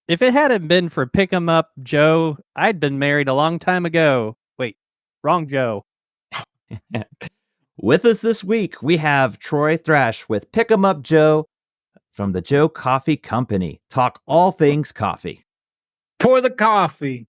If it hadn't been for Pick 'em Up Joe, I'd been married a long time ago. Wait, wrong Joe. With us this week, we have Troy Thrash with Pick 'em Up Joe from the Joe Coffee Company. Talk all things coffee. Pour the coffee.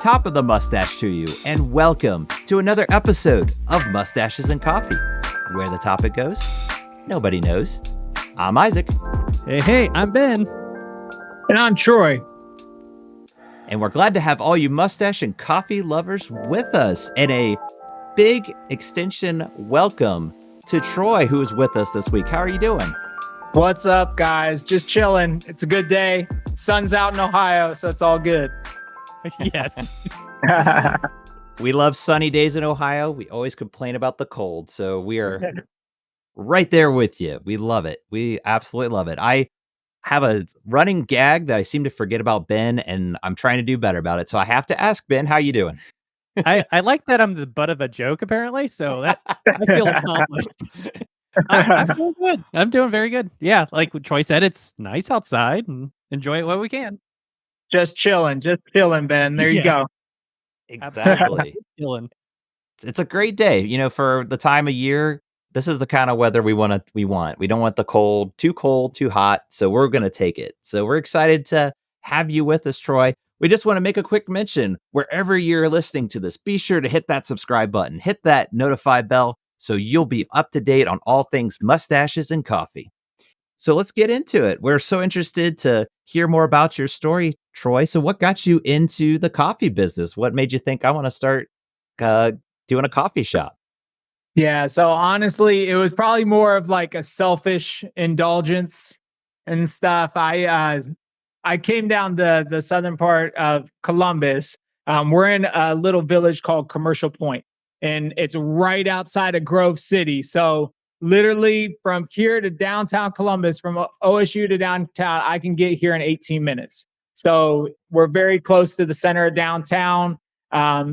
Top of the mustache to you, and welcome to another episode of Mustaches and Coffee. Where the topic goes, nobody knows. I'm Isaac. Hey, I'm Ben. And I'm Troy. And we're glad to have all you mustache and coffee lovers with us. And a big extension welcome to Troy, who is with us this week. How are you doing? What's up, guys? Just chilling. It's a good day. Sun's out in Ohio, so it's all good. Yes. We love sunny days in Ohio. We always complain about the cold. So we are right there with you. We love it. We absolutely love it. I have a running gag that I seem to forget about Ben, and I'm trying to do better about it. So I have to ask Ben, how you doing? I like that I'm the butt of a joke, apparently, so that I feel accomplished. I'm doing good. I'm doing very good. Yeah, like what Troy said, it's nice outside and enjoy it while we can. Just chilling, Ben. There you go. Exactly. Chilling. It's a great day. You know, for the time of year, this is the kind of weather we want. We don't want the cold, too hot. So we're going to take it. So we're excited to have you with us, Troy. We just want to make a quick mention wherever you're listening to this. Be sure to hit that subscribe button, hit that notify bell so you'll be up to date on all things mustaches and coffee. So let's get into it. We're so interested to hear more about your story, Troy. So what got you into the coffee business? What made you think I want to start doing a coffee shop? Yeah, so honestly, it was probably more of like a selfish indulgence and stuff. I came down the southern part of Columbus. We're in a little village called Commercial Point, and it's right outside of Grove City. So literally from here to downtown Columbus, from OSU to downtown, I can get here in 18 minutes. So we're very close to the center of downtown,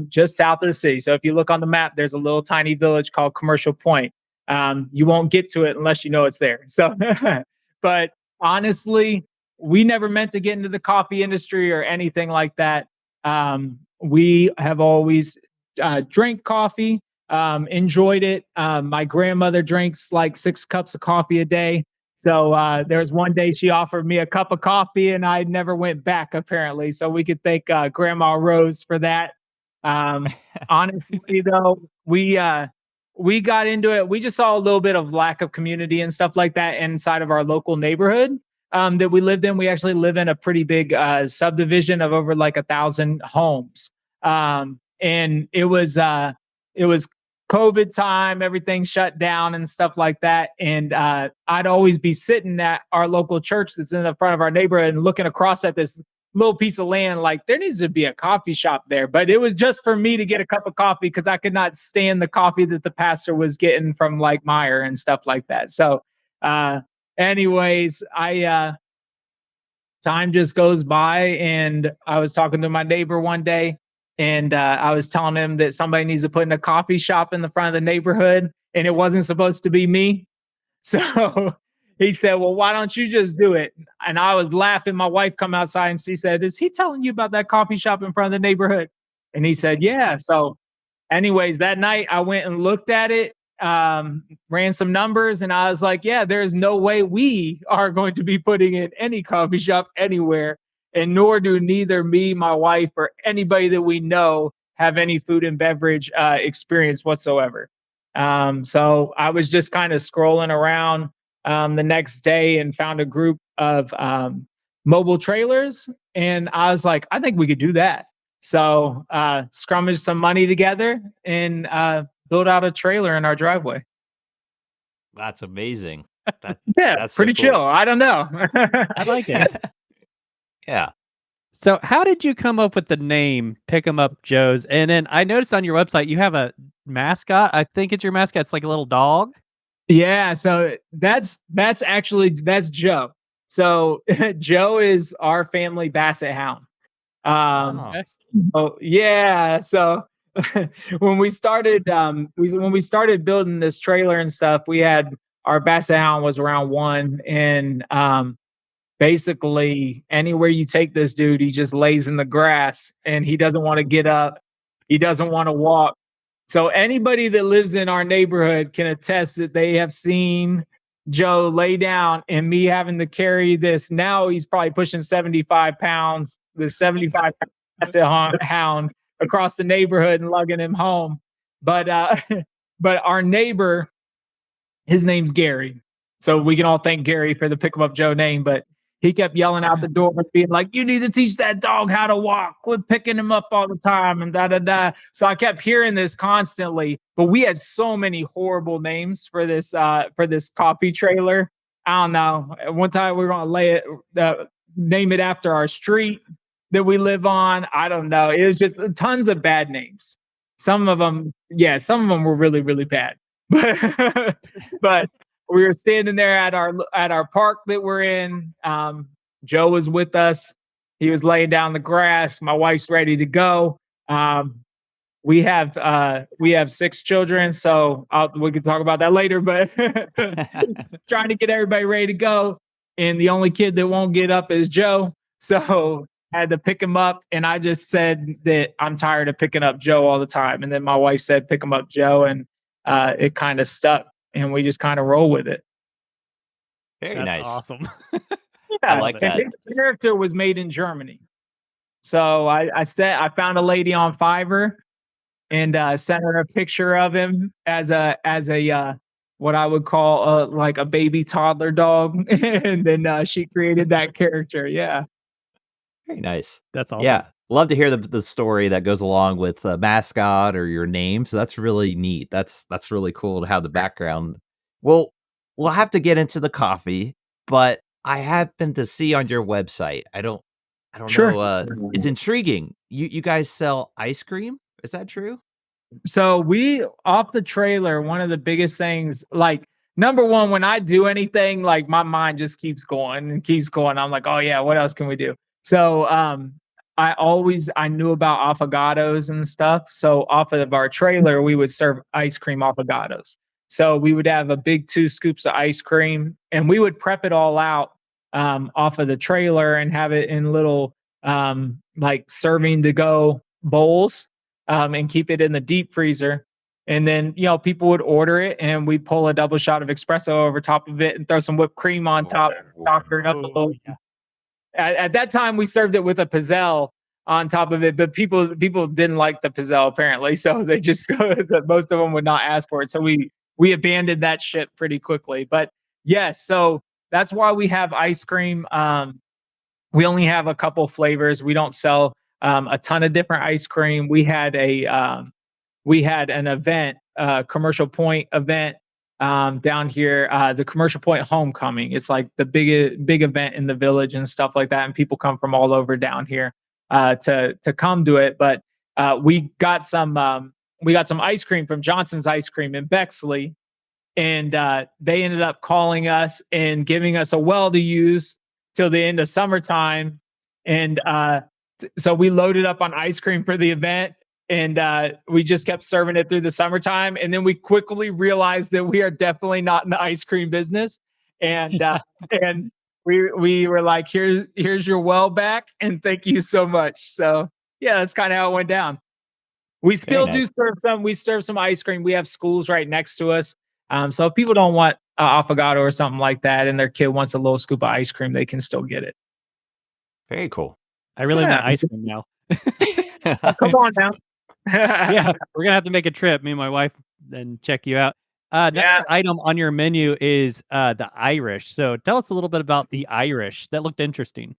just south of the city. So if you look on the map, there's a little tiny village called Commercial Point. You won't get to it unless you know it's there. So, but honestly, we never meant to get into the coffee industry or anything like that. We have always drank coffee, enjoyed it. My grandmother drinks like 6 cups of coffee a day. So there was one day she offered me a cup of coffee and I never went back, apparently. So we could thank Grandma Rose for that. Honestly, though, we got into it. We just saw a little bit of lack of community and stuff like that inside of our local neighborhood that we lived in. We actually live in a pretty big subdivision of over like 1,000 homes, and it was COVID time. Everything shut down and stuff like that. And I'd always be sitting at our local church that's in the front of our neighborhood and looking across at this little piece of land, like there needs to be a coffee shop there. But it was just for me to get a cup of coffee because I could not stand the coffee that the pastor was getting from like Meyer and stuff like that. So anyways, I time just goes by, and I was talking to my neighbor one day, and I was telling him that somebody needs to put in a coffee shop in the front of the neighborhood, and it wasn't supposed to be me. So he said, "Well, why don't you just do it?" And I was laughing. My wife come outside and she said, "Is he telling you about that coffee shop in front of the neighborhood?" And he said, "Yeah." So anyways, that night I went and looked at it, ran some numbers, and I was like, yeah, there's no way we are going to be putting in any coffee shop anywhere. And nor do neither me, my wife, or anybody that we know have any food and beverage experience whatsoever. So I was just kind of scrolling around the next day and found a group of mobile trailers. And I was like, I think we could do that. So scrummage some money together and build out a trailer in our driveway. That's amazing. Yeah, That's pretty so cool. chill. I don't know. I like it. Yeah. So how did you come up with the name Pick 'em Up Joe's? And then I noticed on your website you have a mascot. I think it's your mascot. It's like a little dog. Yeah, so that's Joe. So Joe is our family basset hound. Oh, Okay. Oh yeah. So when we started building this trailer and stuff, we had our basset hound was around one, and basically anywhere you take this dude, he just lays in the grass and he doesn't want to get up. He doesn't want to walk. So anybody that lives in our neighborhood can attest that they have seen Joe lay down and me having to carry this. Now he's probably pushing 75 pounds, the 75 hound across the neighborhood and lugging him home. But but our neighbor, his name's Gary. So we can all thank Gary for the pick 'em up Joe name, but he kept yelling out the door and being like, "You need to teach that dog how to walk. Quit picking him up all the time," and da da da. So I kept hearing this constantly, but we had so many horrible names for this coffee trailer. I don't know. At one time we were gonna name it after our street that we live on. I don't know. It was just tons of bad names. Some of them, yeah, some of them were really, really bad. But we were standing there at our park that we're in. Joe was with us. He was laying down the grass. My wife's ready to go. Um, we have 6 children, so we can talk about that later. But trying to get everybody ready to go, and the only kid that won't get up is Joe. So I had to pick him up, and I just said that I'm tired of picking up Joe all the time. And then my wife said, "Pick him up, Joe," and it kind of stuck, and we just kind of roll with it. very That's nice. awesome. I I Yeah, love like it. and that. his character was made in Germany. So I found a lady on Fiverr and sent her a picture of him as a what I would call like a baby toddler dog, and then she created that character. Yeah, Very nice. That's awesome. Yeah, love to hear the story that goes along with a mascot or your name, so that's really neat. That's really cool to have the background. Well, we'll have to get into the coffee, but I happen to see on your website, I don't sure. know, it's intriguing. You guys sell ice cream? Is that true? So we off the trailer, one of the biggest things, like number one, when I do anything, like my mind just keeps going and keeps going. I'm like, oh yeah, what else can we do? So I knew about affogatos and stuff. So off of our trailer, we would serve ice cream affogatos. So we would have a big 2 scoops of ice cream and we would prep it all out off of the trailer and have it in little like serving to go bowls and keep it in the deep freezer. And then, people would order it and we'd pull a double shot of espresso over top of it and throw some whipped cream on top, doctor it up a Oh, little. yeah. At that time, we served it with a pizzelle on top of it, but people didn't like the pizzelle apparently, so they just most of them would not ask for it. So we abandoned that shit pretty quickly. But yes, so that's why we have ice cream. We only have a couple flavors. We don't sell a ton of different ice cream. We had an event, Commercial Point event down here, the Commercial Point Homecoming. It's like the big event in the village and stuff like that, and people come from all over down here to come to it. But we got some ice cream from Johnson's Ice Cream in Bexley, and they ended up calling us and giving us a well to use till the end of summertime. And so we loaded up on ice cream for the event, and we just kept serving it through the summertime. And then we quickly realized that we are definitely not in the ice cream business, and and we were like, here's your well back, and thank you so much. So yeah, that's kind of how it went down. We Very still do nice. serve some. We serve some ice cream. We have schools right next to us. So if people don't want affogato or something like that, and their kid wants a little scoop of ice cream, they can still get it. Very cool. I really Yeah, want ice cream now. come on now. Yeah, we're gonna have to make a trip, me and my wife, and check you out. Yeah, Another item on your menu is the Irish. So tell us a little bit about the Irish. That looked interesting.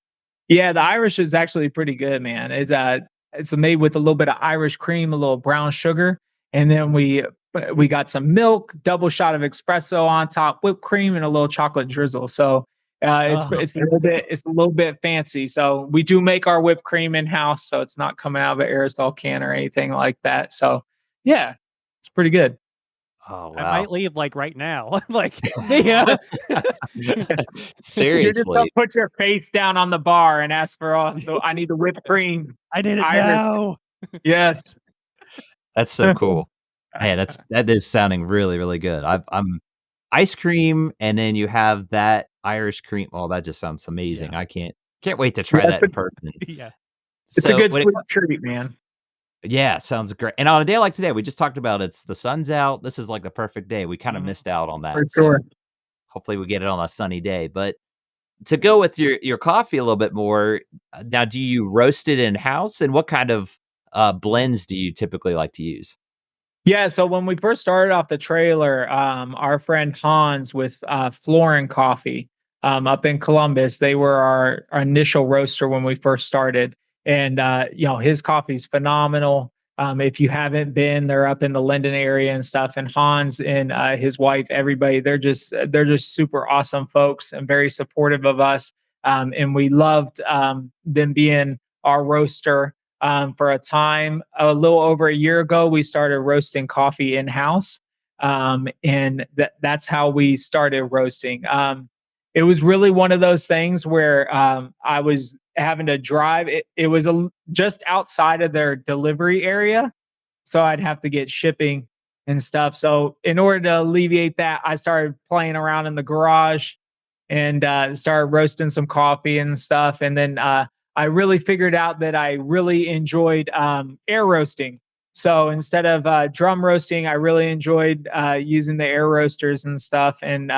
yeah. The Irish is actually pretty good, man. It's made with a little bit of Irish cream, a little brown sugar, and then we got some milk, double shot of espresso on top, whipped cream, and a little chocolate drizzle. So Oh, it's a little bit fancy. So we do make our whipped cream in house, so it's not coming out of an aerosol can or anything like that. So yeah, it's pretty good. Oh, I wow. might leave, like, right now. Like, "See ya." You're just gonna Seriously. put your face down on the bar and ask for all the I need the whipped cream, "I need it Irish." now." Yes. That's so cool. Yeah, that is sounding really, really good. I'm ice cream, and then you have that Irish cream. Oh, that just sounds amazing. Yeah. I can't wait to Yeah, try that in person. Yeah. it's a So good when it sweet treat, man. yeah, sounds great. And on a day like today, we just talked about it's the sun's out. This is like the perfect day. We kind of Mhm. missed out on For that. sure. So hopefully we get it on a sunny day. But to go with your coffee a little bit more, now do you roast it in house? And what kind of blends do you typically like to use? Yeah, so when we first started off the trailer, our friend Hans with Florin Coffee up in Columbus, they were our initial roaster when we first started. And his coffee's phenomenal. If you haven't been, they're up in the Linden area and stuff. And Hans and his wife, everybody, they're just super awesome folks and very supportive of us. And we loved them being our roaster for a time. A little over a year ago, we started roasting coffee in house, and that's how we started roasting. It was really one of those things where I was having to drive. It was just outside of their delivery area, so I'd have to get shipping and stuff. So in order to alleviate that, I started playing around in the garage and started roasting some coffee and stuff. And then I really figured out that I really enjoyed air roasting. So instead of drum roasting, I really enjoyed using the air roasters and stuff. And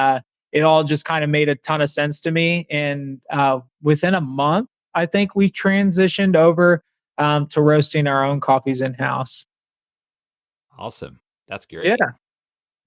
it all just kind of made a ton of sense to me. And within a month, I think we transitioned over to roasting our own coffees in house. Awesome. That's great. Yeah,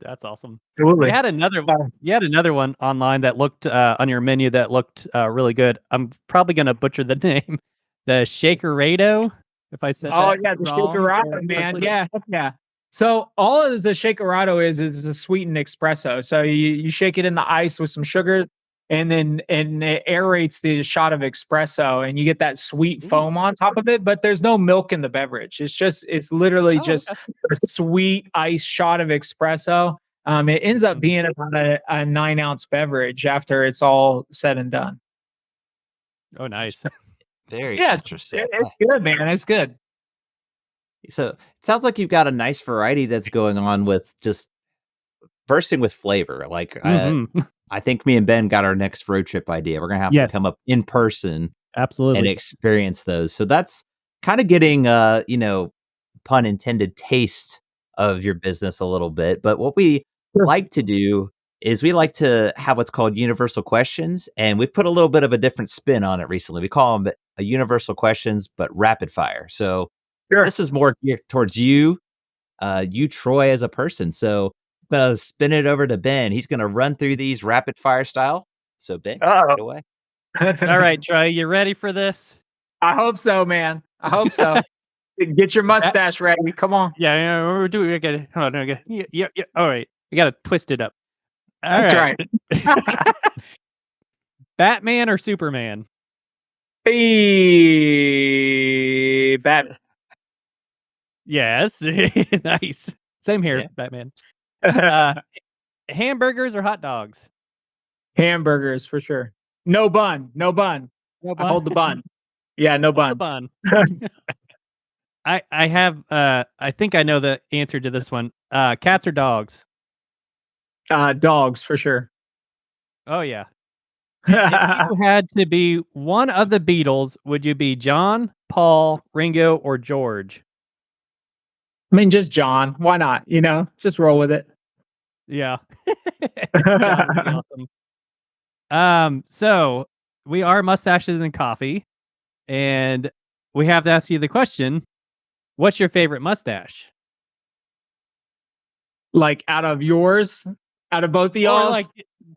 That's awesome. You absolutely. had another Uh, you had another one online that looked, on your menu that looked, really good. I'm probably gonna butcher the name. The Shakerado, if I said Oh that yeah, the wrong shakerado, man. correctly. Yeah, heck yeah. So all it is the shakerado is a sweetened espresso. So you shake it in the ice with some sugar, and it aerates the shot of espresso, and you get that sweet Ooh. foam on top of it. But there's no milk in the beverage. It's literally Oh, just okay. a sweet ice shot of espresso. It ends up Mhm. being about a 9 ounce beverage after it's all said and done. Oh, nice. Very Yeah, interesting. it's good, man. It's good. So it sounds like you've got a nice variety that's going on with just bursting with flavor. Like Mhm. I think me and Ben got our next road trip idea. We're gonna have to Yes, come up in person and absolutely. experience those. So that's kind of getting pun intended, taste of your business a little bit. But what we Sure. like to do is we like to have what's called universal questions, and we've put a little bit of a different spin on it recently. We call them a universal questions, but rapid fire. So Sure. this is more geared towards you, Troy, as a person. So I'm gonna spin it over to Ben. He's gonna run through these rapid fire style. So Ben, take Uh-oh. it away. Alright, Troy, you ready for this? I hope so, man. I hope so. Get your Bat mustache ready. Come on. Yeah, yeah, we're doing I gotta hold on, I gotta yeah, yeah, yeah, alright. I gotta twist it up. That's Alright. right. Batman or Superman? Hey, Batman. Yes. Nice. Same here, Yeah. Batman. Uh, hamburgers or hot dogs? Hamburgers for sure. No bun. No bun. No I bun. hold the bun. Yeah, no Hold the bun. bun. I have, I think I know the answer to this one. Cats or dogs? Dogs for sure. Oh, yeah. If you I had to be one of the Beatles, would you be John, Paul, Ringo, or George? mean, just John. Why not? Just roll with it. Yeah. John would be awesome. So we are mustaches and coffee, and we have to ask you the question, what's your favorite mustache? Like out of both of Or like y'all's,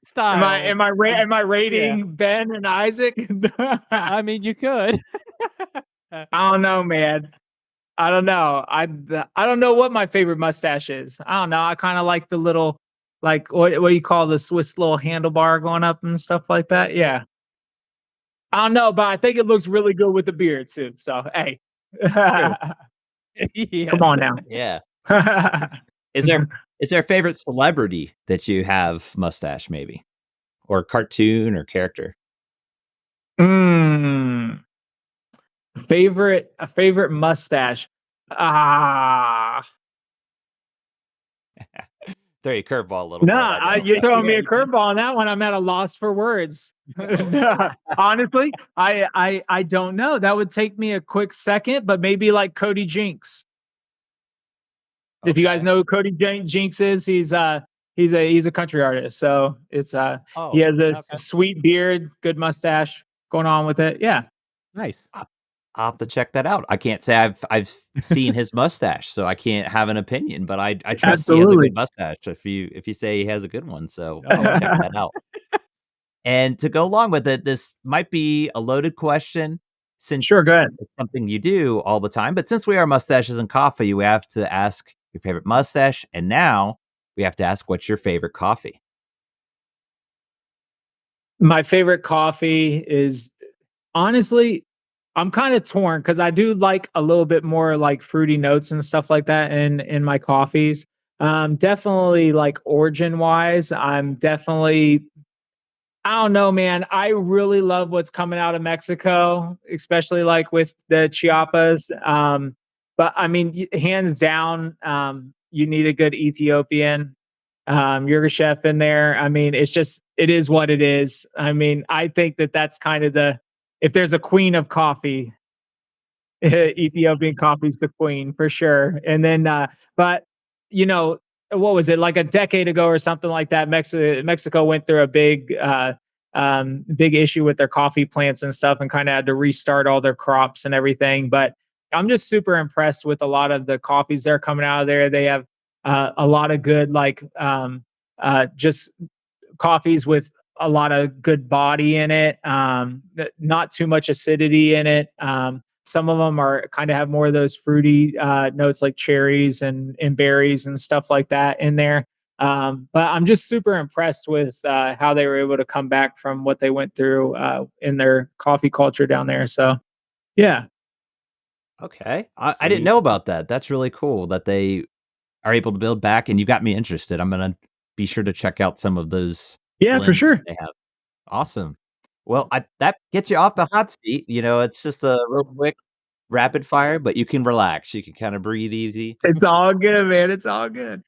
styles. Like, am I yeah. rating Ben and Isaac? I mean, you could. I don't know, man. I don't know. I don't know what my favorite mustache is. I don't know. I kind of like the little, like what do you call the Swiss little handlebar going up and stuff like that. Yeah. I don't know, but I think it looks really good with the beard too. So hey, True. come Yes. on now. Yeah. Is there Is there a favorite celebrity that you have mustache maybe? Or cartoon or character? Mm, a favorite mustache. Ah, Throw you a curveball a little bit, nah, I know. you're throwing Yeah, me a you did. curveball on that one. I'm at a loss for words. Nah, honestly, I don't know. That would take me a quick second, but maybe like Cody Jinks. If you guys Okay. know who Cody Jinks is, he's a country artist. So he Oh, has this Okay, sweet beard, good mustache going on with it. Yeah, nice. I I'll have to check that out. I can't say I've seen his mustache, so I can't have an opinion, but I trust he has a good absolutely. mustache if you say he has a good one, so Oh, I'll check yeah. that out. And to go along with it, this might be a loaded question since Sure, go ahead. it's something you do all the time, but since we are mustaches and coffee, we have to ask your favorite mustache, and now we have to ask what's your favorite coffee? My favorite coffee is honestly, I'm kind of torn because I do like a little bit more like fruity notes and stuff like that in my coffees. Definitely like origin wise, I'm definitely I don't know, man. I really love what's coming out of Mexico, especially like with the Chiapas. But I mean, hands down, you need a good Ethiopian Yirgacheffe in there. I mean, it is what it is. I mean, I think that that's kind of if there's a queen of coffee, Ethiopian coffee's the queen for sure. And then, but you know, what was it like a decade ago or something like that? Mexico went through a big issue with their coffee plants and stuff, and kind of had to restart all their crops and everything. But I'm just super impressed with a lot of the coffees that are coming out of there. They have a lot of good just coffees with a lot of good body in it, not too much acidity in it. Some of them are kind of have more of those fruity notes like cherries and berries and stuff like that in there. But I'm just super impressed with how they were able to come back from what they went through in their coffee culture down there. So, yeah, Okay. I didn't Sweet. know about that. That's really cool that they are able to build back, and you got me interested. I'm gonna be sure to check out some of those yeah, for blends that sure. they have. Awesome. Well, that gets you off the hot seat, it's just a real quick rapid fire, but you can relax. You can kinda breathe easy. It's all good, man. It's all good.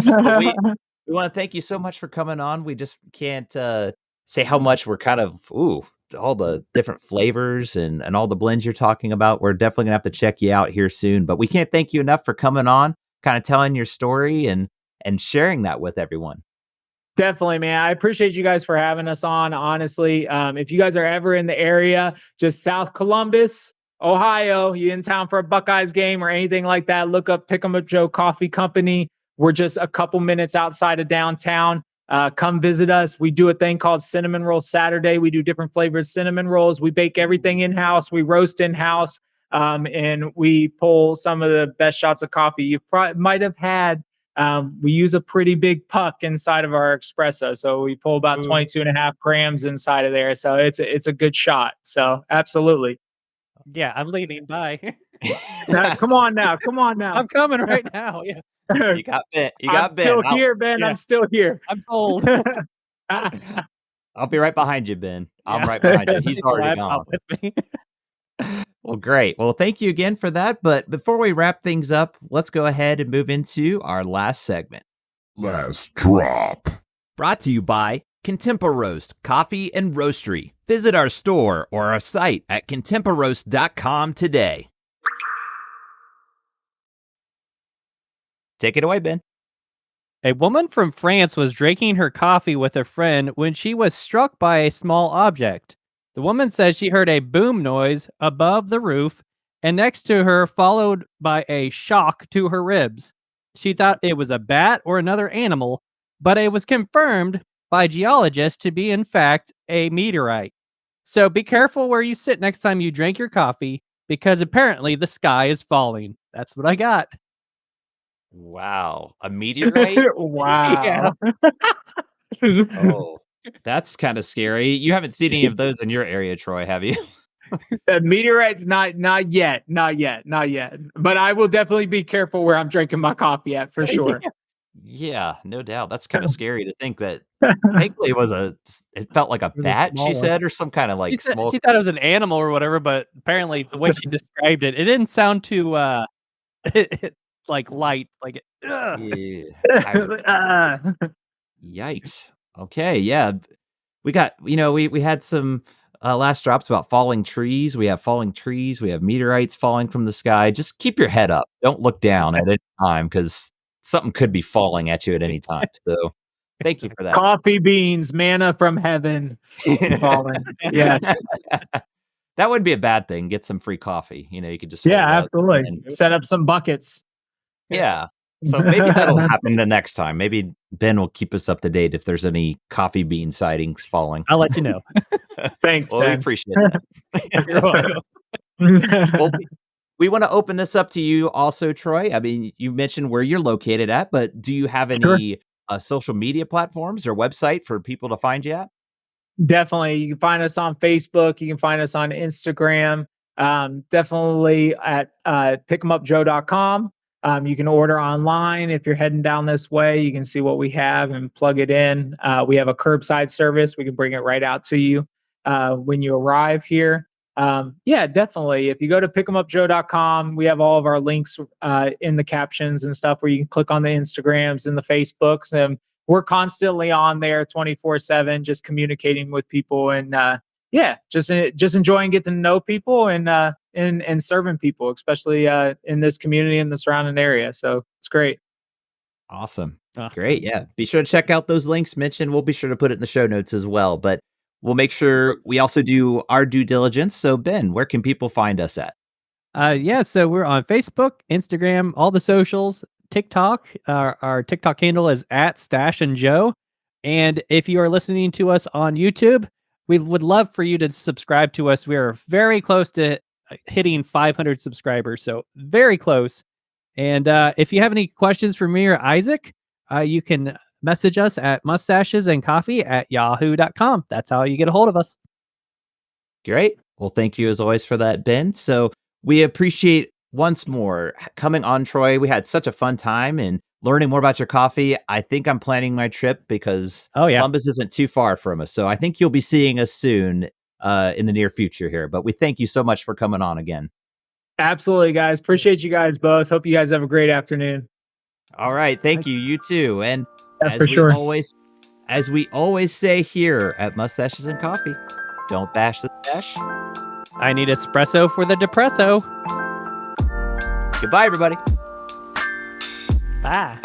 Well, we wanna thank you so much for coming on. We just can't, say how much we're kind of all the different flavors and all the blends you're talking about. We're definitely gonna have to check you out here soon, but we can't thank you enough for coming on, kinda telling your story and sharing that with everyone. Definitely, man. I appreciate you guys for having us on. Honestly, if you guys are ever in the area, just South Columbus, Ohio, you in town for a Buckeyes game or anything like that, look up Pick 'em Up Joe Coffee Company. We're just a couple minutes outside of downtown. Come visit us. We do a thing called Cinnamon Roll Saturday. We do different flavors cinnamon rolls. We bake everything in house. We roast in house, and we pull some of the best shots of coffee you might have had. We use a pretty big puck inside of our espresso. So we pull about Ooh, 22 and a half grams inside of there. So it's a good shot. So absolutely. yeah, I'm leaving. Bye. Come on now. Come on now. I'm coming right now. Yeah, You I'm got Ben. still here, Ben. yeah. I'm still here. I'm sold. I'll be right behind you, Ben. I'm Yeah, right behind you. just He's take the already gone. laptop with me. Well, great. Well, thank you again for that. But before we wrap things up, let's go ahead and move into our last segment. Last drop. Brought to you by Contempa Roast Coffee and Roastery. Visit our store or our site at contemparoast.com today. Take it away, Ben. A woman from France was drinking her coffee with a friend when she was struck by a small object. The woman says she heard a boom noise above the roof and next to her, followed by a shock to her ribs. She thought it was a bat or another animal, but it was confirmed by geologists to be, in fact, a meteorite. So be careful where you sit next time you drink your coffee because apparently the sky is falling. That's what I got. Wow. A meteorite? Yeah. Wow. Oh, that's kind of scary. You haven't seen any of those in your area, Troy, have you? Meteorites, not yet, not yet, not yet. But I will definitely be careful where I'm drinking my coffee at for sure. Yeah, no doubt. That's kinda scary to think that thankfully it felt like a It was a bat, she small one. said, or some kinda, like, small. She thought it was an animal or whatever, but apparently the way she described it, it didn't sound too, like, light, like, ugh. Yeah. I Ah. Yikes. Okay, yeah. We got we had some, last drops about falling trees. We have falling trees, we have meteorites falling from the sky. Just keep your head up. Don't look down at any time because something could be falling at you at any time. So, thank you for that. Coffee beans, manna from heaven falling. Yes. That would be a bad thing. Get some free coffee. You could just Yeah, hold out absolutely. and Set up some buckets. yeah. So maybe that'll happen the next time. Maybe Ben will keep us up to date if there's any coffee bean sightings falling. I'll let you know. Thanks, Well, we Ben. appreciate You're that. welcome. Well, we wanna open this up to you also, Troy. I mean, you mentioned where you're located at, but do you have Sure. any, social media platforms or website for people to find you at? Definitely. You can find us on Facebook. You can find us on Instagram. Definitely at pickemupjoe.com. You can order online if you're heading down this way. You can see what we have and plug it in. We have a curbside service. We can bring it right out to you when you arrive here. Yeah, definitely. If you go to pickemupjoe.com, we have all of our links in the captions and stuff where you can click on the Instagrams and the Facebooks. And we're constantly on there 24/7, just communicating with people and yeah, just enjoying getting to know people and serving people, especially in this community and the surrounding area. So it's great. Awesome. Great, Awesome. yeah. Be sure to check out those links mentioned. We'll be sure to put it in the show notes as well, but we'll make sure we also do our due diligence. So, Ben, where can people find us at? Yeah, so we're on Facebook, Instagram, all the socials, TikTok. Our TikTok handle is at Stash and Joe. And if you are listening to us on YouTube, we would love for you to subscribe to us. We are very close to hitting 500 subscribers, so very close. And if you have any questions for me or Isaac, you can message us at mustachesandcoffee@yahoo.com. That's how you get a hold of us. Great. Well, thank you as always for that, Ben. So we appreciate once more coming on, Troy. We had such a fun time and learning more about your coffee. I think I'm planning my trip because Oh, yeah. Columbus isn't too far from us. So I think you'll be seeing us soon in the near future here. But we thank you so much for coming on again. Absolutely, guys. Appreciate you guys both. Hope you guys have a great afternoon. All right. Thank you. You too. And Yeah, for sure. as we always say here at Mustaches and Coffee, don't bash the stash. I need espresso for the depresso. Goodbye, everybody. Bye.